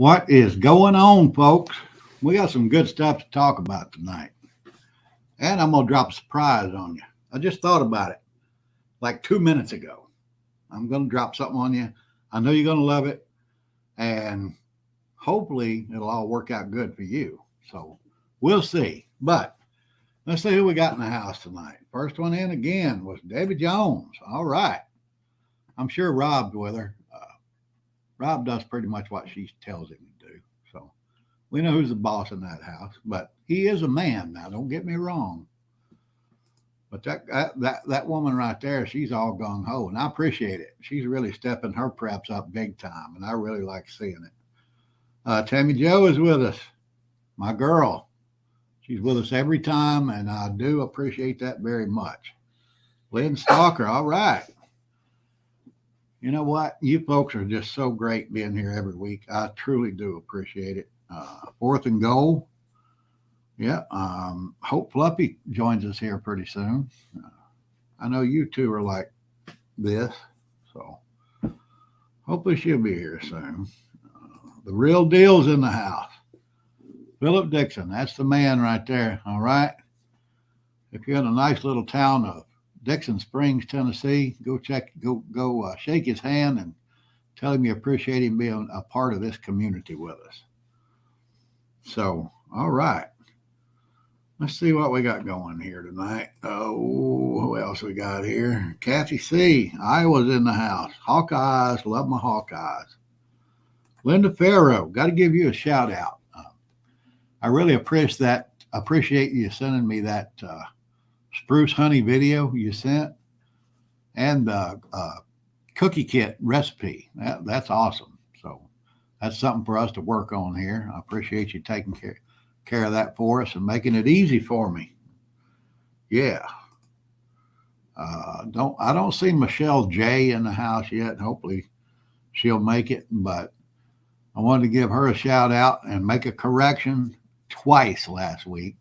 What is going on, folks? We got some good stuff to talk about tonight. And I'm going to drop a surprise on you. I just thought about it like 2 minutes ago. I'm going to drop something on you. I know you're going to love it. And hopefully it'll all work out good for you. So we'll see. But let's see who we got in the house tonight. First one in again was David Jones. All right. I'm sure Rob's with her. Rob does pretty much what she tells him to do. So we know who's the boss in that house, but he is a man now. Don't get me wrong. But that woman right there, she's all gung ho, and I appreciate it. She's really stepping her preps up big time, and I really like seeing it. Tammy Joe is with us, my girl. She's with us every time, and I do appreciate that very much. Lynn Stalker, all right. You know what? You folks are just so great being here every week. I truly do appreciate it. Fourth and goal. Yeah. Hope Fluffy joins us here pretty soon. I know you two are like this, so hopefully she'll be here soon. The real deal's in the house. Phillip Dixon, that's the man right there. All right. If you're in a nice little town of Dixon Springs, Tennessee, go shake his hand and tell him you appreciate him being a part of this community with us. So, all right. Let's see what we got going here tonight. Oh, who else we got here? Kathy C. Iowa's in the house. Hawkeyes, love my Hawkeyes. Linda Farrow, got to give you a shout out. I really appreciate you sending me that spruce honey video you sent and the cookie kit recipe. That's awesome. So that's something for us to work on here. I appreciate you taking care of that for us and making it easy for me. Yeah. I don't see Michelle J in the house yet. Hopefully she'll make it, but I wanted to give her a shout out and make a correction twice last week.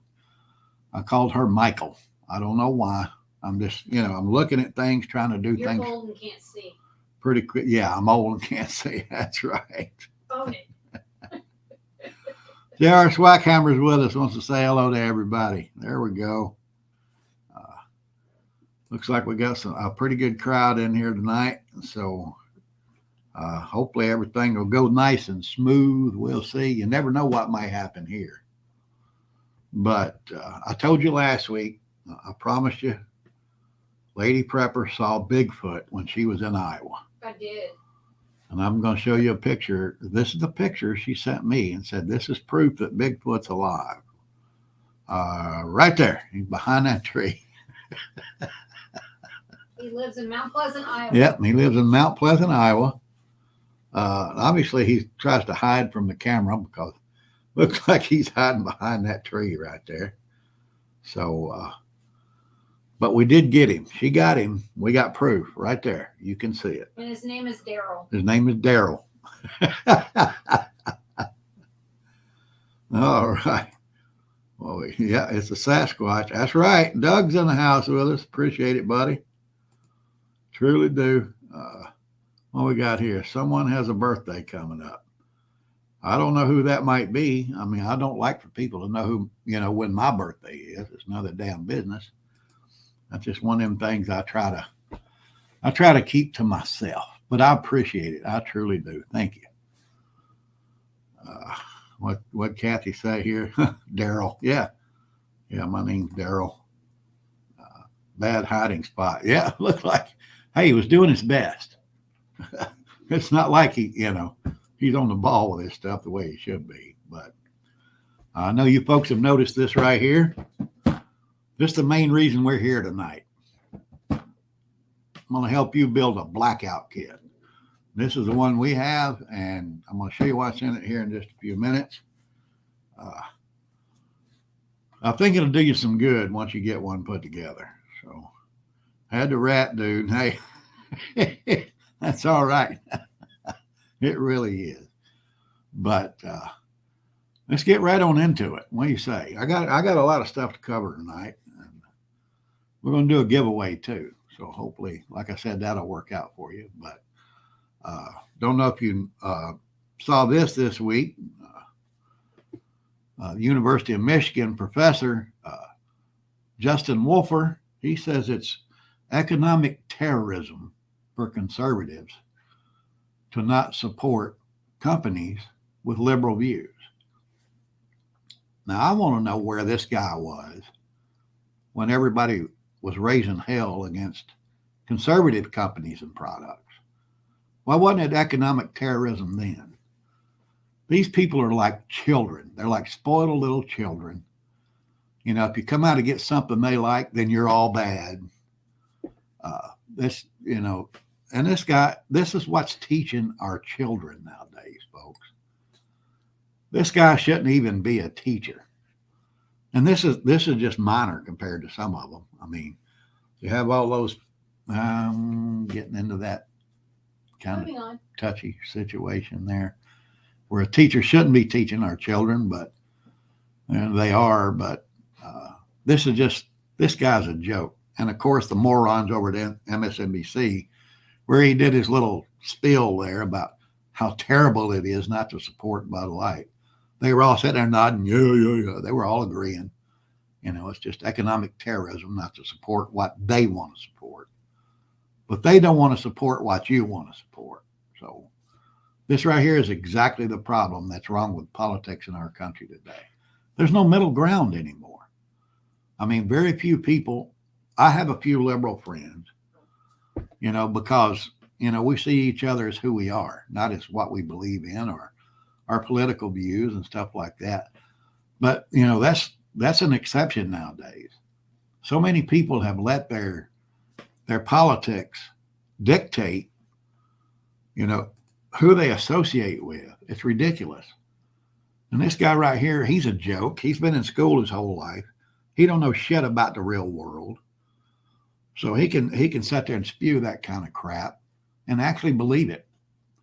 I called her Michael. I don't know why. I'm just, I'm looking at things, trying to do You're things. You're old and can't see. Pretty quick. Yeah, I'm old and can't see. That's right. Own it. J.R. Swackhammer's with us, wants to say hello to everybody. There we go. Looks like we got a pretty good crowd in here tonight. So hopefully everything will go nice and smooth. We'll see. You never know what might happen here. But I told you last week, I promised you, Lady Prepper saw Bigfoot when she was in Iowa. I did. And I'm going to show you a picture. This is the picture she sent me and said, this is proof that Bigfoot's alive. Right there. He's behind that tree. He lives in Mount Pleasant, Iowa. Yep, he lives in Mount Pleasant, Iowa. Obviously, he tries to hide from the camera because it looks like he's hiding behind that tree right there. So, but we did get him. She got him. We got proof right there. You can see it. And his name is Daryl. His name is Daryl. All right. Well, yeah, it's a Sasquatch. That's right. Doug's in the house with us. Appreciate it, buddy. Truly do. What we got here? Someone has a birthday coming up. I don't know who that might be. I mean, I don't like for people to know who, when my birthday is. It's none of their damn business. That's just one of them things I try to keep to myself. But I appreciate it. I truly do. Thank you. What Kathy say here? Daryl. Yeah, my name's Daryl. Bad hiding spot. Yeah, looked like, hey, he was doing his best. It's not like he's on the ball with this stuff the way he should be. But I know you folks have noticed this right here. This is the main reason we're here tonight. I'm going to help you build a blackout kit. This is the one we have, and I'm going to show you what's in it here in just a few minutes. I think it'll do you some good once you get one put together. So, had to rat, dude. Hey, that's all right. It really is. But let's get right on into it. What do you say? I got a lot of stuff to cover tonight. And we're going to do a giveaway too. So hopefully, like I said, that'll work out for you. But don't know if you saw this week. University of Michigan professor Justin Wolfer, he says it's economic terrorism for conservatives to not support companies with liberal views. Now, I want to know where this guy was when everybody was raising hell against conservative companies and products. Why wasn't it economic terrorism then? These people are like children. They're like spoiled little children. You know, if you come out to get something they like, then you're all bad. And this guy, this is what's teaching our children nowadays, folks. This guy shouldn't even be a teacher. And this is just minor compared to some of them. I mean, you have all those, getting into that kind of touchy situation there, where a teacher shouldn't be teaching our children, but they are. But this guy's a joke. And of course, the morons over at MSNBC, where he did his little spiel there about how terrible it is not to support Bud Light. They were all sitting there nodding, yeah. They were all agreeing. You know, it's just economic terrorism not to support what they want to support. But they don't want to support what you want to support. So this right here is exactly the problem that's wrong with politics in our country today. There's no middle ground anymore. I mean, very few people. I have a few liberal friends, you know, because, you know, we see each other as who we are, not as what we believe in or our political views and stuff like that. But, you know, that's an exception nowadays. So many people have let their politics dictate, you know, who they associate with. It's ridiculous. And this guy right here, he's a joke. He's been in school his whole life. He don't know shit about the real world. So he can sit there and spew that kind of crap and actually believe it.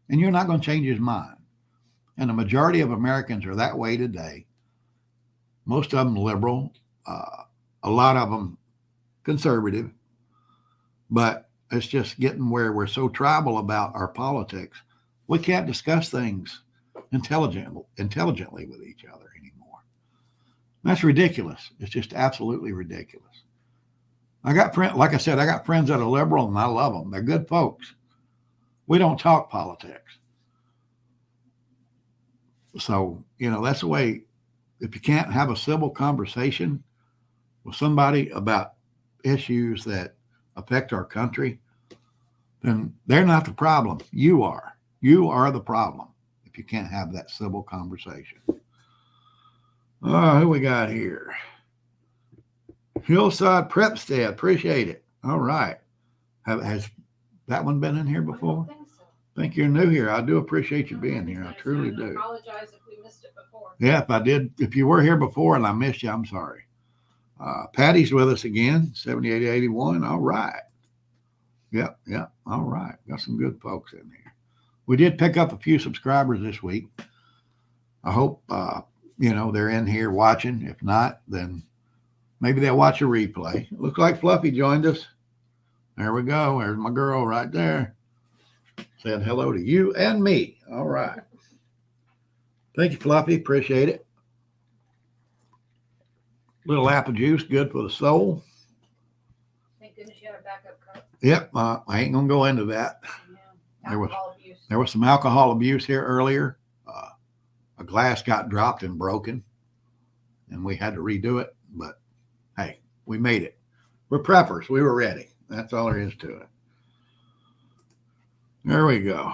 And you're not going to change his mind. And the majority of Americans are that way today. Most of them liberal, a lot of them conservative. But it's just getting where we're so tribal about our politics, we can't discuss things intelligently with each other anymore. That's ridiculous. It's just absolutely ridiculous. I got friends, like I said, I got friends that are liberal and I love them. They're good folks. We don't talk politics. So, you know, that's the way. If you can't have a civil conversation with somebody about issues that affect our country, then they're not the problem. You are. You are the problem if you can't have that civil conversation. Who we got here? Hillside Prepstead. Appreciate it. All right. Has that one been in here before? I don't think so. I think you're new here. I do appreciate you being here. I truly do. I apologize if we missed it before. Yeah, if I did, if you were here before and I missed you, I'm sorry. Patty's with us again, 7881. All right. Yep. All right. Got some good folks in here. We did pick up a few subscribers this week. I hope, you know, they're in here watching. If not, then maybe they'll watch a replay. It looks like Fluffy joined us. There we go. There's my girl right there. Said hello to you and me. All right. Thank you, Fluffy. Appreciate it. Little apple juice, good for the soul. Thank goodness you had a backup cup. Yep. I ain't going to go into that. Yeah. Alcohol abuse. There was some alcohol abuse here earlier. A glass got dropped and broken, and we had to redo it. But, hey, we made it. We're preppers. We were ready. That's all there is to it. There we go.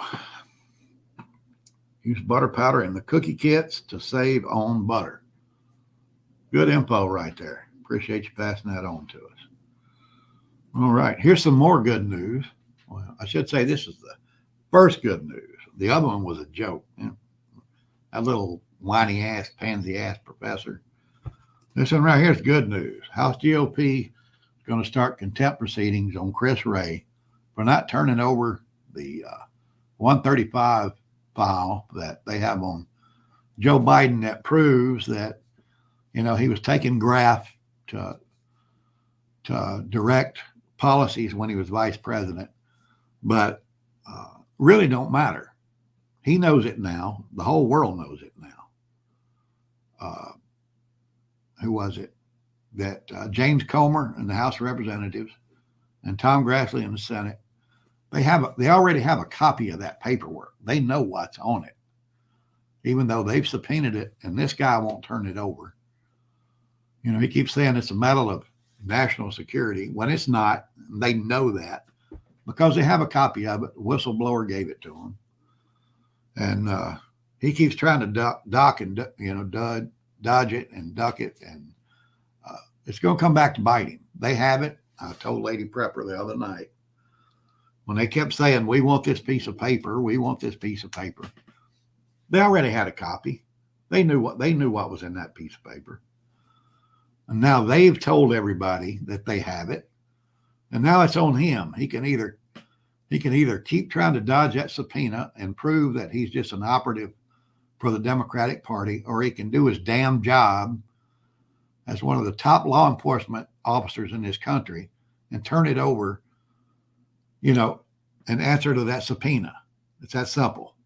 Use butter powder in the cookie kits to save on butter. Good info right there. Appreciate you passing that on to us. All right. Here's some more good news. Well, I should say this is the first good news. The other one was a joke. You know, that little whiny ass, pansy ass professor. This one right here is good news. House GOP is going to start contempt proceedings on Chris Wray for not turning over the 135 file that they have on Joe Biden that proves that, you know, he was taking graft to direct policies when he was vice president, but really don't matter. He knows it now. The whole world knows it now. Who was it? That James Comer in the House of Representatives and Tom Grassley in the Senate, they already have a copy of that paperwork. They know what's on it, even though they've subpoenaed it, and this guy won't turn it over. You know, he keeps saying it's a matter of national security when it's not. They know that because they have a copy of it. The whistleblower gave it to them, and he keeps trying to dodge it and duck it, and it's going to come back to bite him. They have it. I told Lady Prepper the other night when they kept saying, "We want this piece of paper. We want this piece of paper." They already had a copy. They knew what was in that piece of paper. And now they've told everybody that they have it. And now it's on him. He can either keep trying to dodge that subpoena and prove that he's just an operative for the Democratic Party, or he can do his damn job as one of the top law enforcement officers in this country and turn it over, and answer to that subpoena. It's that simple.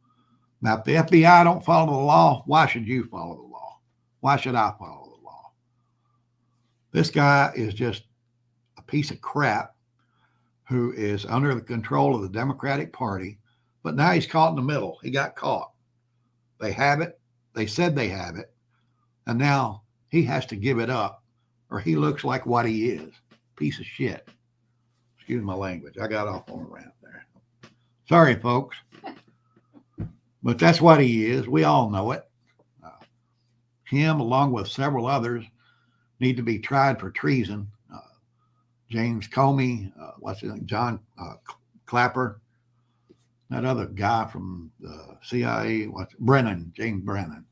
Now, if the FBI don't follow the law, why should you follow the law? Why should I follow the law? This guy is just a piece of crap who is under the control of the Democratic Party, but now he's caught in the middle. He got caught. They have it. They said they have it. And now he has to give it up, or he looks like what he is. Piece of shit. Excuse my language. I got off on a rant there. Sorry, folks. But that's what he is. We all know it. Him, along with several others, need to be tried for treason. James Comey, John Clapper, that other guy from the CIA, James Brennan.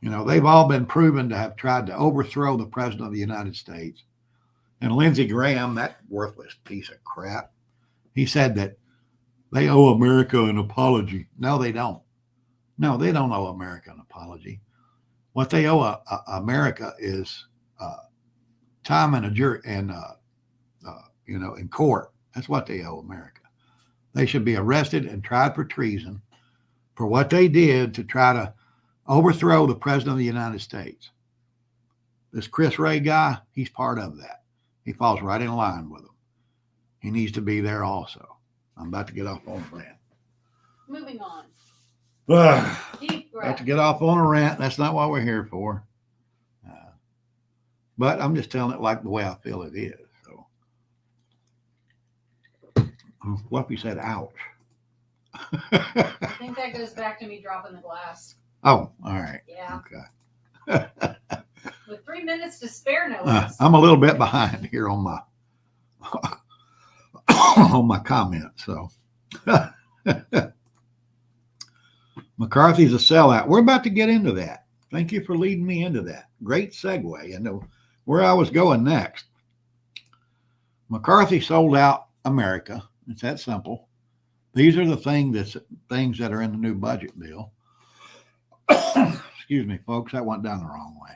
They've all been proven to have tried to overthrow the president of the United States. And Lindsey Graham, that worthless piece of crap, he said that they owe America an apology. No, they don't. No, they don't owe America an apology. What they owe America is time in a jury and in court. That's what they owe America. They should be arrested and tried for treason for what they did to try to overthrow the president of the United States. This Chris Wray guy, he's part of that. He falls right in line with them. He needs to be there also. I'm about to get off on a rant. Moving on. Deep breath. About to get off on a rant. That's not what we're here for. But I'm just telling it like the way I feel it is. So, Fluffy said, "Ouch." I think that goes back to me dropping the glass. Oh, all right. Yeah. Okay. With 3 minutes to spare, no less. I'm a little bit behind here on my on my comments. So, McCarthy's a sellout. We're about to get into that. Thank you for leading me into that. Great segue into where I was going next. McCarthy sold out America. It's that simple. These are the things that are in the new budget bill. Excuse me, folks, that went down the wrong way.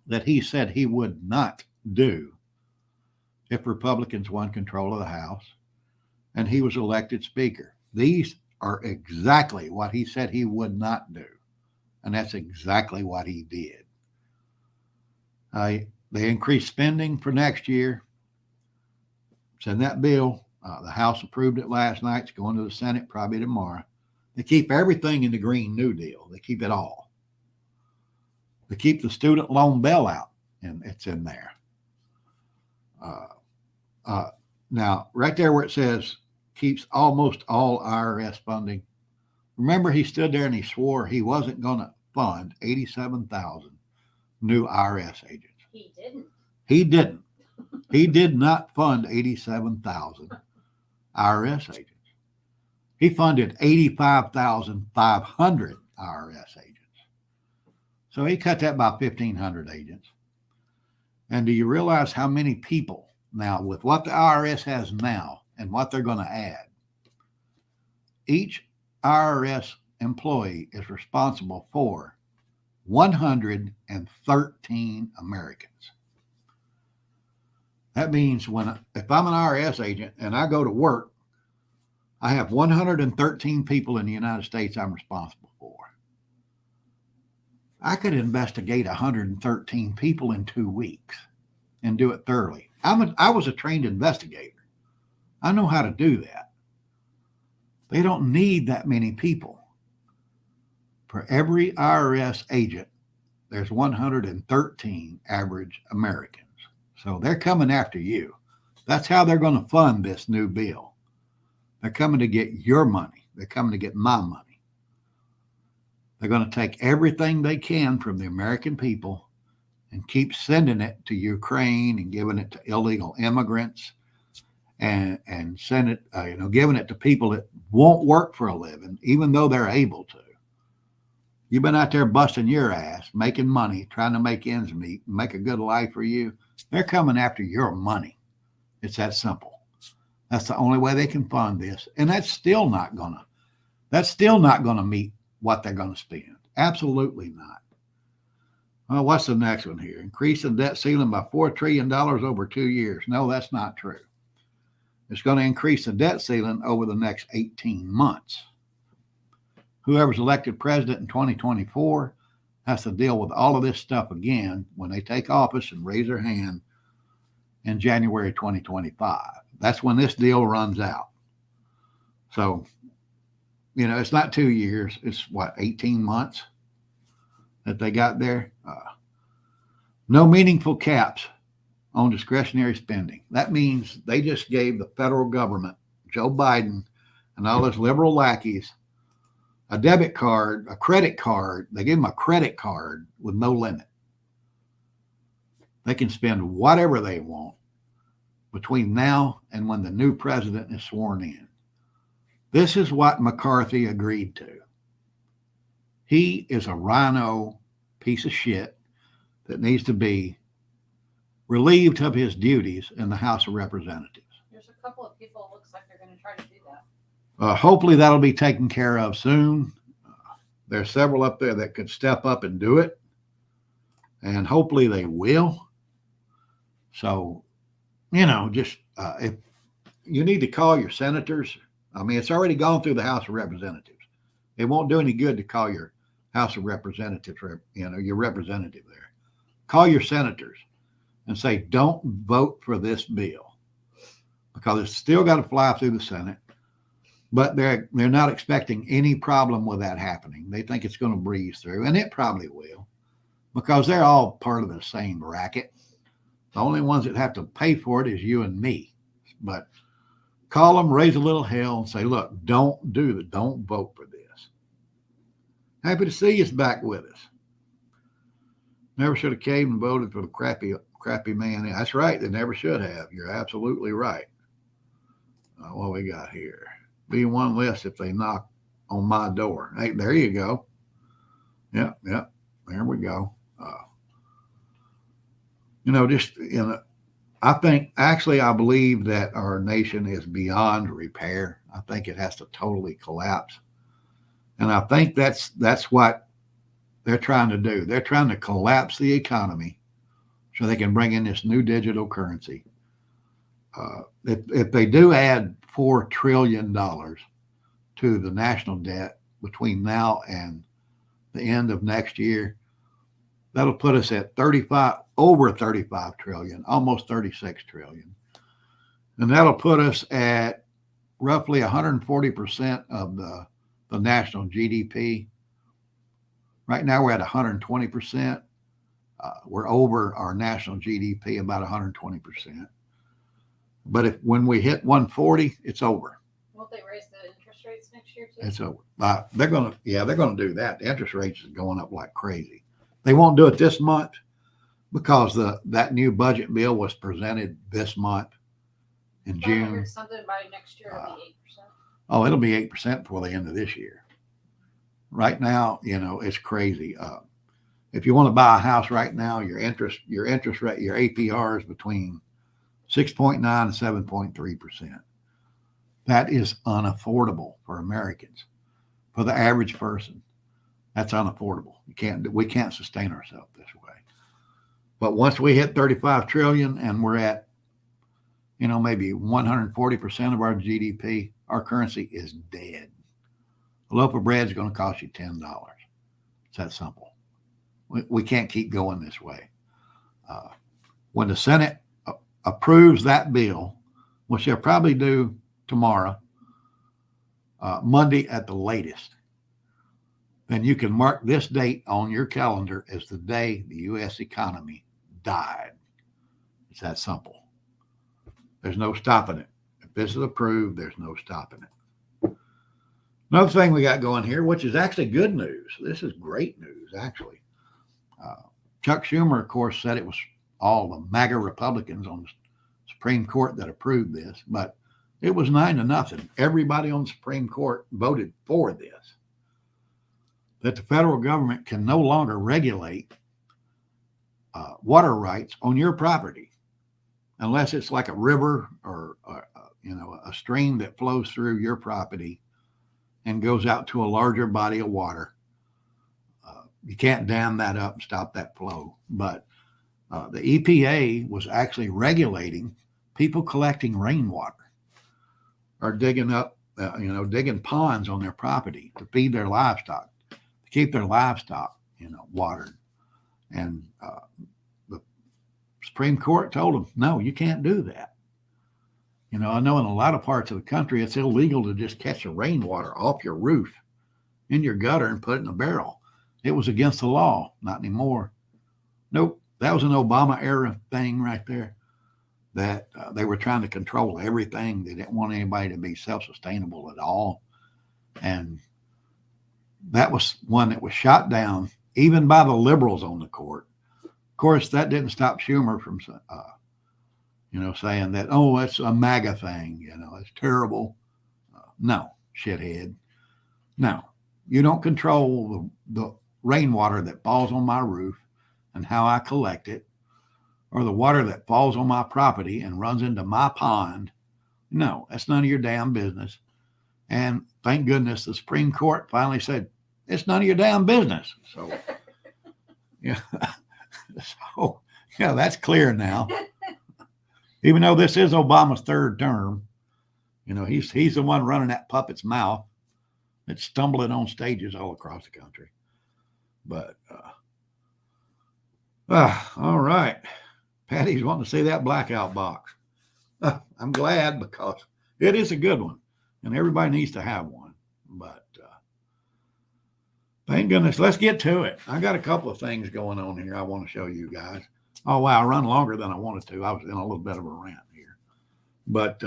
That he said he would not do if Republicans won control of the House and he was elected Speaker. These are exactly what he said he would not do. And that's exactly what he did. They increased spending for next year. It's in that bill. The House approved it last night. It's going to the Senate probably tomorrow. They keep everything in the Green New Deal. They keep it all. They keep the student loan bailout, and it's in there. Now, right there where it says keeps almost all IRS funding, remember he stood there and he swore he wasn't going to fund 87,000 new IRS agents. He didn't. He didn't. He did not fund 87,000 IRS agents. He funded 85,500 IRS agents. So he cut that by 1,500 agents. And do you realize how many people now, with what the IRS has now and what they're going to add, each IRS employee is responsible for 113 Americans. That means if I'm an IRS agent and I go to work, I have 113 people in the United States I'm responsible for. I could investigate 113 people in 2 weeks and do it thoroughly. I was a trained investigator. I know how to do that. They don't need that many people. For every IRS agent, there's 113 average Americans. So they're coming after you. That's how they're going to fund this new bill. They're coming to get your money. They're coming to get my money. They're going to take everything they can from the American people and keep sending it to Ukraine and giving it to illegal immigrants and send it, giving it to people that won't work for a living, even though they're able to. You've been out there busting your ass, making money, trying to make ends meet, make a good life for you. They're coming after your money. It's that simple. That's the only way they can fund this. And that's still not gonna meet what they're gonna spend. Absolutely not. Well, what's the next one here? Increase the debt ceiling by $4 trillion over 2 years. No, that's not true. It's going to increase the debt ceiling over the next 18 months. Whoever's elected president in 2024 has to deal with all of this stuff again when they take office and raise their hand in January 2025. That's when this deal runs out. So, it's not 2 years. It's 18 months that they got there. No meaningful caps on discretionary spending. That means they just gave the federal government, Joe Biden, and all his liberal lackeys, a debit card, a credit card. They gave them a credit card with no limit. They can spend whatever they want between now and when the new president is sworn in. This is what McCarthy agreed to. He is a rhino piece of shit that needs to be relieved of his duties in the House of Representatives. There's a couple of people, it looks like they're going to try to do that. Hopefully that'll be taken care of soon. There's several up there that could step up and do it, and hopefully they will. So, if you need to call your senators. I mean, it's already gone through the House of Representatives. It won't do any good to call your House of Representatives, your representative there. Call your senators and say, don't vote for this bill, because it's still got to fly through the Senate. But they're not expecting any problem with that happening. They think it's going to breeze through, and it probably will, because they're all part of the same racket. The only ones that have to pay for it is you and me. But call them, raise a little hell, and say, look, don't vote for this. Happy to see you back with us. Never should have caved and voted for the crappy man. That's right. They never should have. You're absolutely right. What we got here? Be one less if they knock on my door. Hey, there you go. Yeah. There we go. I believe that our nation is beyond repair. I think it has to totally collapse. And I think that's what they're trying to do. They're trying to collapse the economy so they can bring in this new digital currency. If they do add $4 trillion to the national debt between now and the end of next year, that'll put us at over 35 trillion, almost 36 trillion. And that'll put us at roughly 140% of the national GDP. Right now we're at 120%. We're over our national GDP about 120%. But when we hit 140, it's over. Won't they raise the interest rates next year too? It's over. They're gonna do that. The interest rates is going up like crazy. They won't do it this month because that new budget bill was presented this month in June. I heard something by next year it'll be 8%. Oh, it'll be 8% before the end of this year. Right now, it's crazy. If you want to buy a house right now, your interest rate, your APR is between 6.9 and 7.3%. That is unaffordable for Americans. For the average person, that's unaffordable. We can't sustain ourselves this way. But once we hit 35 trillion and we're at, maybe 140% of our GDP, our currency is dead. A loaf of bread is going to cost you $10. It's that simple. We can't keep going this way. When the Senate approves that bill, which they'll probably do tomorrow, Monday at the latest, then you can mark this date on your calendar as the day the U.S. economy died. It's that simple. There's no stopping it. If this is approved, there's no stopping it. Another thing we got going here, which is actually good news. This is great news, actually. Chuck Schumer, of course, said it was all the MAGA Republicans on the Supreme Court that approved this, but it was 9-0. Everybody on the Supreme Court voted for this, that the federal government can no longer regulate water rights on your property unless it's like a river or a stream that flows through your property and goes out to a larger body of water. You can't dam that up and stop that flow. But the EPA was actually regulating people collecting rainwater or digging up, digging ponds on their property to feed their livestock, to keep their livestock, watered. And the Supreme Court told them, no, you can't do that. I know in a lot of parts of the country, it's illegal to just catch the rainwater off your roof in your gutter and put it in a barrel. It was against the law. Not anymore. Nope. That was an Obama era thing right there, that they were trying to control everything. They didn't want anybody to be self-sustainable at all. And that was one that was shot down even by the liberals on the court. Of course, that didn't stop Schumer from, saying that, oh, it's a MAGA thing, it's terrible. No, shithead. No, you don't control the rainwater that falls on my roof and how I collect it, or the water that falls on my property and runs into my pond. No, that's none of your damn business. And thank goodness the Supreme Court finally said, it's none of your damn business. So, that's clear now. Even though this is Obama's third term, he's the one running that puppet's mouth. It's stumbling on stages all across the country. But, all right. Patty's wanting to see that blackout box. I'm glad, because it is a good one and everybody needs to have one. But thank goodness. Let's get to it. I got a couple of things going on here I want to show you guys. Oh, wow. I run longer than I wanted to. I was in a little bit of a rant here. But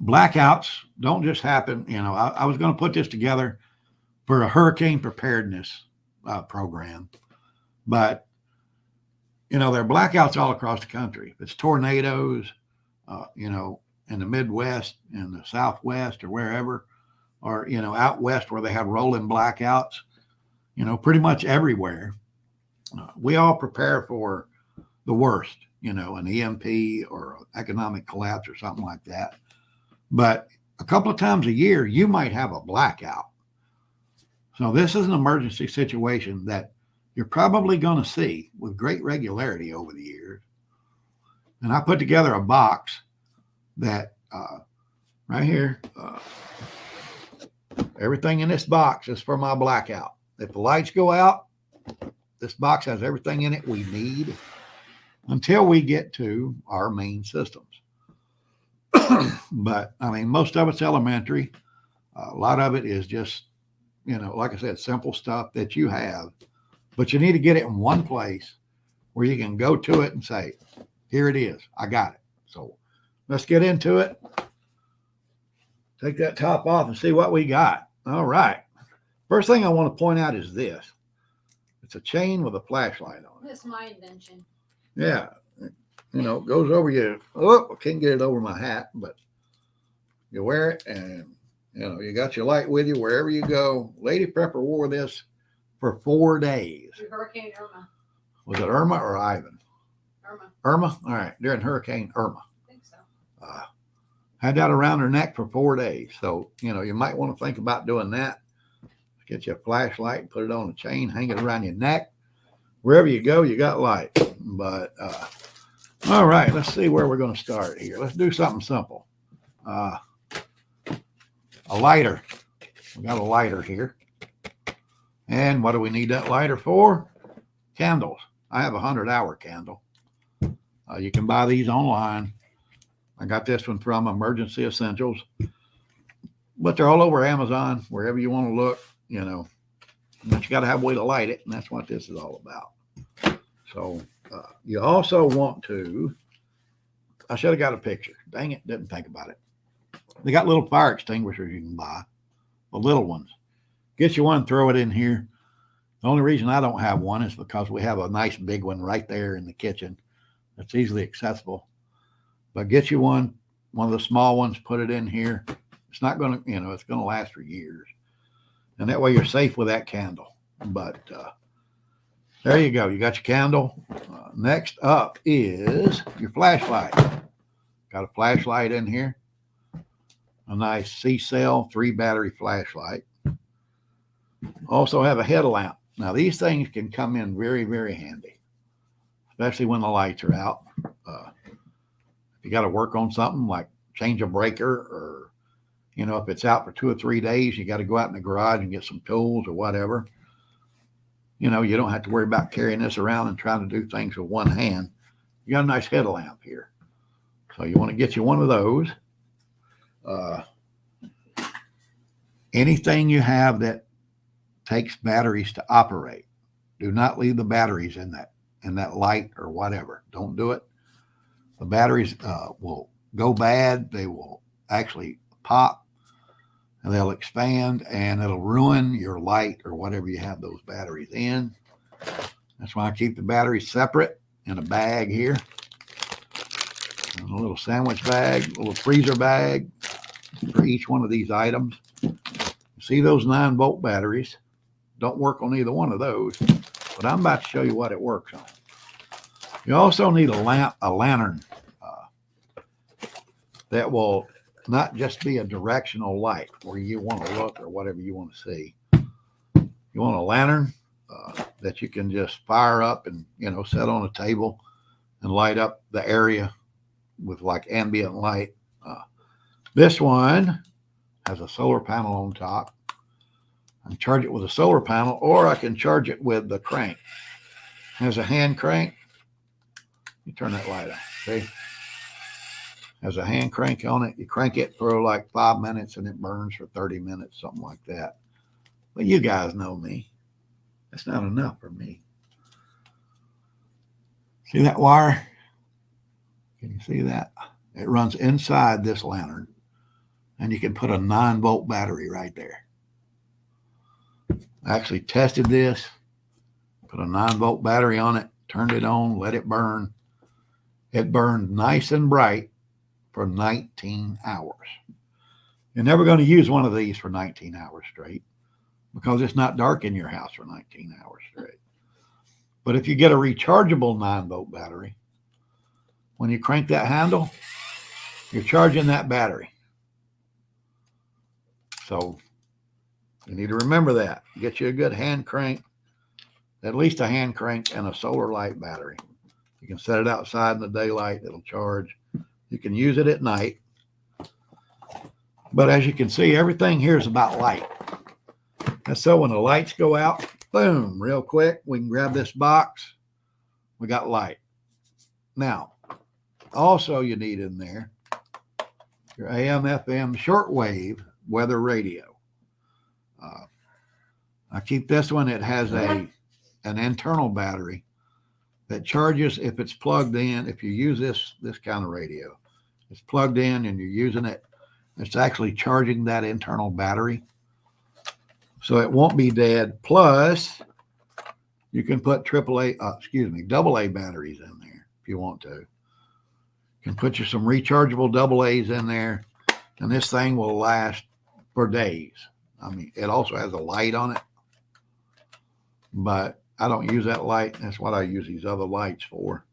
blackouts don't just happen. I was going to put this together for a hurricane preparedness program. But, there are blackouts all across the country. If it's tornadoes, in the Midwest, in the Southwest, or wherever, or, out west where they have rolling blackouts, pretty much everywhere. We all prepare for the worst, an EMP or economic collapse or something like that. But a couple of times a year, you might have a blackout. So this is an emergency situation that you're probably going to see with great regularity over the years. And I put together a box that right here, everything in this box is for my blackout. If the lights go out, this box has everything in it we need until we get to our main systems. But most of it's elementary. A lot of it is just, like I said, simple stuff that you have, but you need to get it in one place where you can go to it and say, here it is. I got it. So let's get into it. Take that top off and see what we got. All right. First thing I want to point out is this. It's a chain with a flashlight on it. That's my invention. Yeah. It goes over you. Oh, I can't get it over my hat, but you wear it and, you got your light with you wherever you go. Lady Prepper wore this for 4 days. Hurricane Irma. Was it Irma or Ivan? Irma. Irma? All right. During Hurricane Irma. I think so. Had that around her neck for 4 days. So, you might want to think about doing that. Get you a flashlight, put it on a chain, hang it around your neck. Wherever you go, you got light. But, all right, let's see where we're going to start here. Let's do something simple. a lighter. We got a lighter here. And what do we need that lighter for? Candles. I have a 100-hour candle. You can buy these online. I got this one from Emergency Essentials. But they're all over Amazon, wherever you want to look, you know. But you got to have a way to light it, and that's what this is all about. So you also want to, I should have got a picture. Dang it, didn't think about it. They got little fire extinguishers you can buy, the little ones. Get you one, throw it in here. The only reason I don't have one is because we have a nice big one right there in the kitchen that's easily accessible. But get you one of the small ones, put it in here. It's not going to, you know, it's going to last for years. And that way you're safe with that candle. But there you go. You got your candle. Next up is your flashlight. Got a flashlight in here. A nice C-cell 3-battery flashlight. Also have a headlamp. Now these things can come in very, very handy, especially when the lights are out. If you got to work on something like change a breaker, or, you know, if it's out for 2 or 3 days, you got to go out in the garage and get some tools or whatever. You know, you don't have to worry about carrying this around and trying to do things with one hand. You got a nice headlamp here. So you want to get you one of those. Anything you have that takes batteries to operate, do not leave the batteries in that light or whatever. Don't do it. The batteries will go bad. They will actually pop, and they'll expand, and it'll ruin your light or whatever you have those batteries in. That's why I keep the batteries separate in a bag here. And a little sandwich bag, a little freezer bag for each one of these items. See those 9-volt batteries? Don't work on either one of those, but I'm about to show you what it works on. You also need a lantern that will not just be a directional light where you want to look or whatever you want to see. You want a lantern that you can just fire up and, you know, set on a table and light up the area with like ambient light. This one has a solar panel on top. I can charge it with a solar panel, or I can charge it with the crank. It has a hand crank. You turn that light on. See? Has a hand crank on it. You crank it for like 5 minutes and it burns for 30 minutes, something like that. But you guys know me. That's not enough for me. See that wire? Can you see that? It runs inside this lantern, and you can put a 9-volt battery right there. I actually tested this, put a 9-volt battery on it, turned it on, let it burn. It burned nice and bright for 19 hours. You're never going to use one of these for 19 hours straight because it's not dark in your house for 19 hours straight. But if you get a rechargeable 9-volt battery, when you crank that handle, you're charging that battery. So you need to remember that. Get you a good hand crank, at least a hand crank and a solar light battery. You can set it outside in the daylight. It'll charge. You can use it at night. But as you can see, everything here is about light. And so when the lights go out, boom, real quick, we can grab this box. We got light. Now, also you need in there your AM, FM, shortwave weather radio. I keep this one. It has an internal battery that charges if it's plugged in. If you use this kind of radio, it's plugged in and you're using it, it's actually charging that internal battery. So it won't be dead. Plus, you can put double A batteries in there if you want to. You can put you some rechargeable double A's in there, and this thing will last for days. I mean, it also has a light on it, but I don't use that light. That's what I use these other lights for.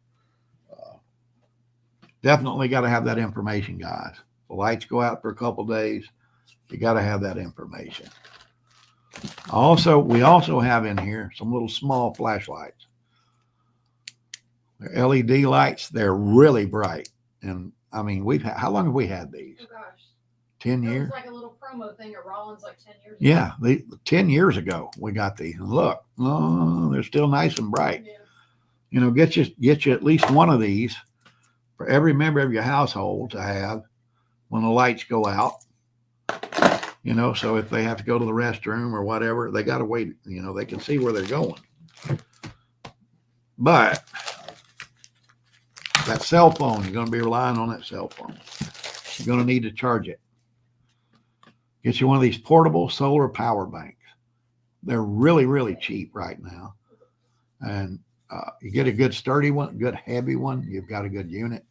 Definitely got to have that information, guys. The lights go out for a couple days. You got to have that information. We also have in here some little small flashlights. They're LED lights. They're really bright. And I mean, how long have we had these? Oh gosh. 10 It was years. like a little promo thing at Rollins like 10 years ago. Yeah, 10 years ago we got these. And look, oh, they're still nice and bright. Yeah. You know, get you at least one of these for every member of your household to have when the lights go out. You know, so if they have to go to the restroom or whatever, they got to wait. You know, they can see where they're going. But that cell phone, you're going to be relying on that cell phone. You're going to need to charge it. Get you one of these portable solar power banks. They're really, really cheap right now. And you get a good sturdy one, good heavy one. You've got a good unit.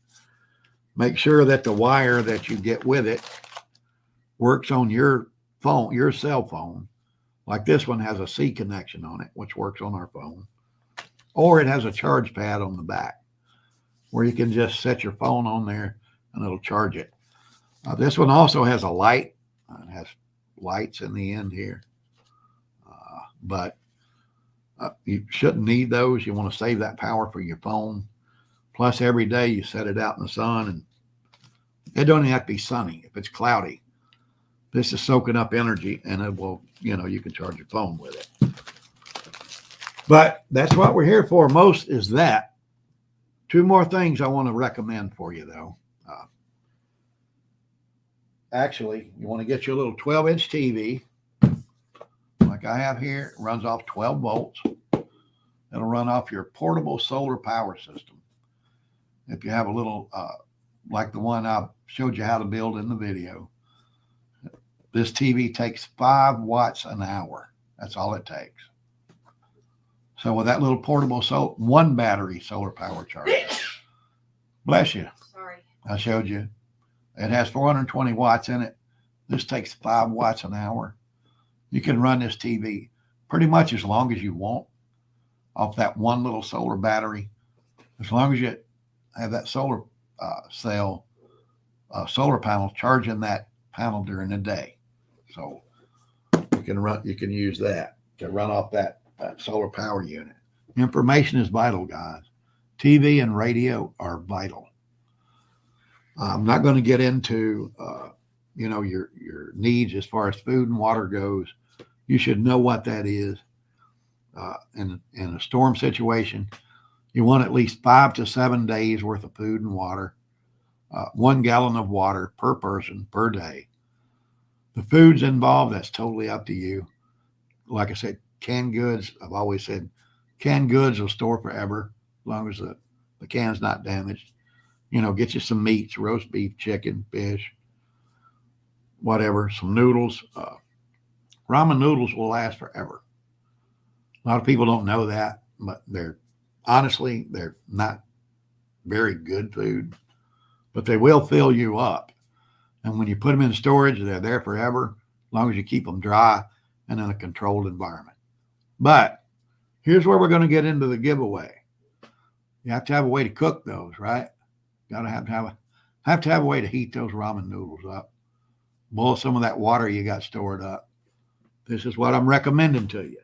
Make sure that the wire that you get with it works on your phone, your cell phone. Like this one has a C connection on it, which works on our phone. Or it has a charge pad on the back where you can just set your phone on there and it'll charge it. This one also has a light. It has lights in the end here. But you shouldn't need those. You want to save that power for your phone. Plus, every day you set it out in the sun, and it don't even have to be sunny. If it's cloudy, this is soaking up energy, and it will, you know, you can charge your phone with it. But that's what we're here for. Most is that. Two more things I want to recommend for you, though. Actually, you want to get your little 12-inch TV, like I have here. It runs off 12 volts. It'll run off your portable solar power system. If you have a little, like the one I showed you how to build in the video, this TV takes 5 watts an hour. That's all it takes. So with that little portable one battery solar power charger, bless you. Sorry. I showed you. It has 420 watts in it. This takes 5 watts an hour. You can run this TV pretty much as long as you want off that one little solar battery. As long as you have that solar solar panel charging that panel during the day. So you can use that to run off that solar power unit. Information is vital, guys. TV and radio are vital. I'm not going to get into you know, your needs as far as food and water goes. You should know what that is. In a storm situation, you want at least 5 to 7 days worth of food and water, 1 gallon of water per person per day. The foods involved, that's totally up to you. Like I said, canned goods, I've always said canned goods will store forever as long as the can's not damaged. You know, get you some meats, roast beef, chicken, fish, whatever, some noodles. Ramen noodles will last forever. A lot of people don't know that, but they're not very good food, but they will fill you up. And when you put them in storage, they're there forever, as long as you keep them dry and in a controlled environment. But here's where we're going to get into the giveaway. You have to have a way to cook those, right? Got to have a way to heat those ramen noodles up. Boil some of that water you got stored up. This is what I'm recommending to you.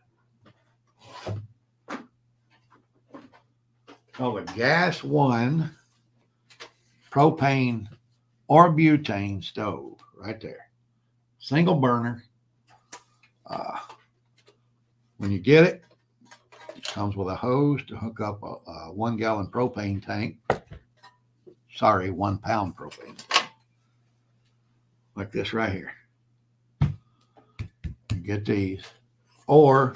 Oh, the Gas One propane or butane stove right there. Single burner. When you get it, it comes with a hose to hook up a 1 gallon propane tank. Sorry, 1 pound propane tank. Like this right here. You get these. Or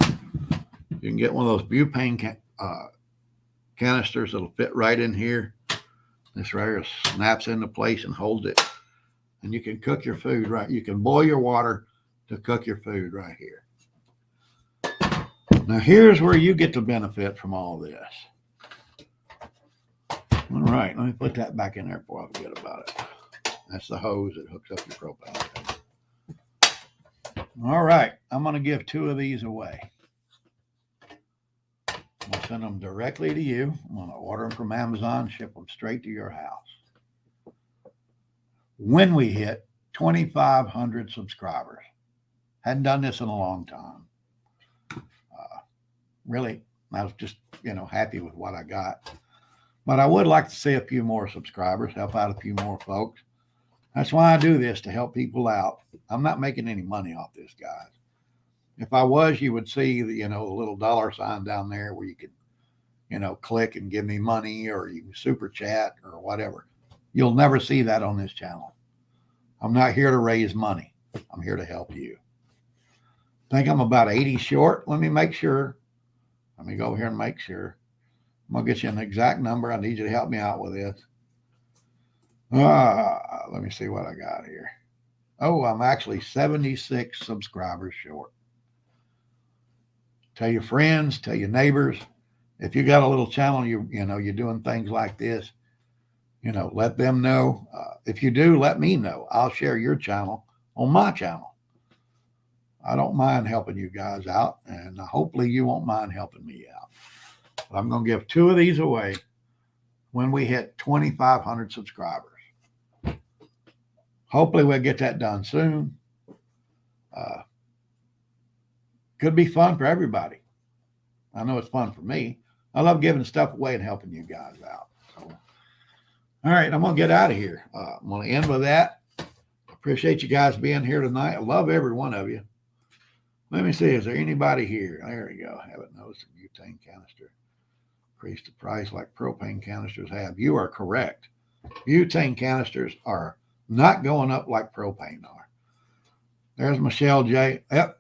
you can get one of those butane canisters that'll fit right in here. This right here snaps into place and holds it. And you can cook your food right. You can boil your water to cook your food right here. Now here's where you get the benefit from all this. All right, let me put that back in there before I forget about it. That's the hose that hooks up your propane. All right, I'm going to give 2 of these away. I'm going to send them directly to you. I'm going to order them from Amazon, ship them straight to your house. When we hit 2,500 subscribers, hadn't done this in a long time. Really, I was just, happy with what I got. But I would like to see a few more subscribers, help out a few more folks. That's why I do this, to help people out. I'm not making any money off this, guys. If I was, you would see the, the little dollar sign down there where you could, click and give me money, or you can super chat or whatever. You'll never see that on this channel. I'm not here to raise money. I'm here to help you. I think I'm about 80 short. Let me make sure. Let me go over here and make sure. I'm going to get you an exact number. I need you to help me out with this. Let me see what I got here. Oh, I'm actually 76 subscribers short. Tell your friends, tell your neighbors. If you got a little channel, you're doing things like this, let them know. If you do, let me know. I'll share your channel on my channel. I don't mind helping you guys out, and hopefully you won't mind helping me out. But I'm going to give 2 of these away when we hit 2,500 subscribers. Hopefully we'll get that done soon. Could be fun for everybody. I know it's fun for me. I love giving stuff away and helping you guys out. So, all right, I'm going to get out of here. I'm going to end with that. Appreciate you guys being here tonight. I love every one of you. Let me see, is there anybody here? There we go. Haven't noticed a butane canister increased the price like propane canisters have. You are correct. Butane canisters are not going up like propane are. There's Michelle J. Yep.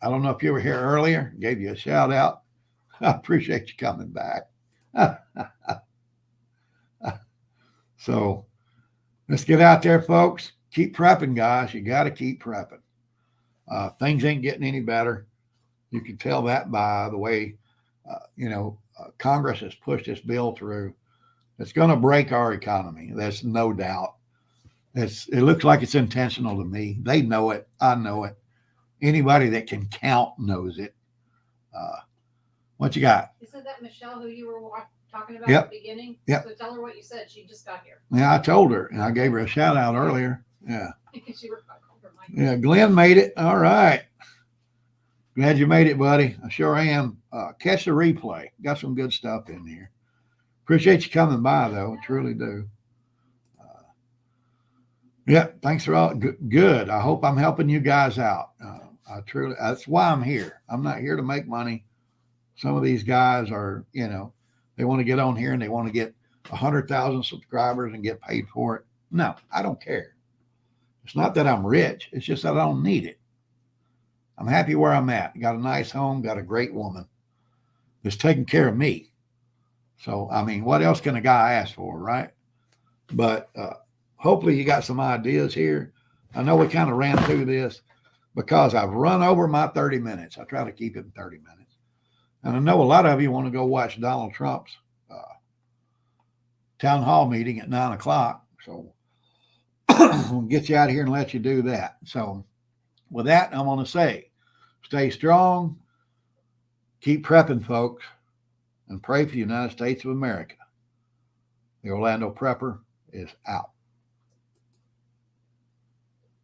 I don't know if you were here earlier. Gave you a shout out. I appreciate you coming back. So let's get out there, folks. Keep prepping, guys. You got to keep prepping. Things ain't getting any better. You can tell that by the way, Congress has pushed this bill through. It's going to break our economy. There's no doubt. It looks like it's intentional to me. They know it. I know it. Anybody that can count knows it. What you got? Isn't that Michelle who you were talking about Yep. at the beginning? Yep. So tell her what you said. She just got here. Yeah, I told her, and I gave her a shout out earlier. Yeah. She were Yeah, Glenn made it. All right. Glad you made it, buddy. I sure am. Catch the replay. Got some good stuff in here. Appreciate you coming by, though. I truly do. Yeah, thanks for all. Good. I hope I'm helping you guys out. That's why I'm here. I'm not here to make money. Some of these guys are, they want to get on here and they want to get 100,000 subscribers and get paid for it. No, I don't care. It's not that I'm rich. It's just that I don't need it. I'm happy where I'm at. Got a nice home, got a great woman that's taking care of me. So, I mean, what else can a guy ask for, right? But hopefully you got some ideas here. I know we kind of ran through this because I've run over my 30 minutes. I try to keep it in 30 minutes. And I know a lot of you want to go watch Donald Trump's town hall meeting at 9 o'clock. So we'll get you out of here and let you do that. So with that, I'm going to say, stay strong, keep prepping, folks, and pray for the United States of America. The Orlando Prepper is out.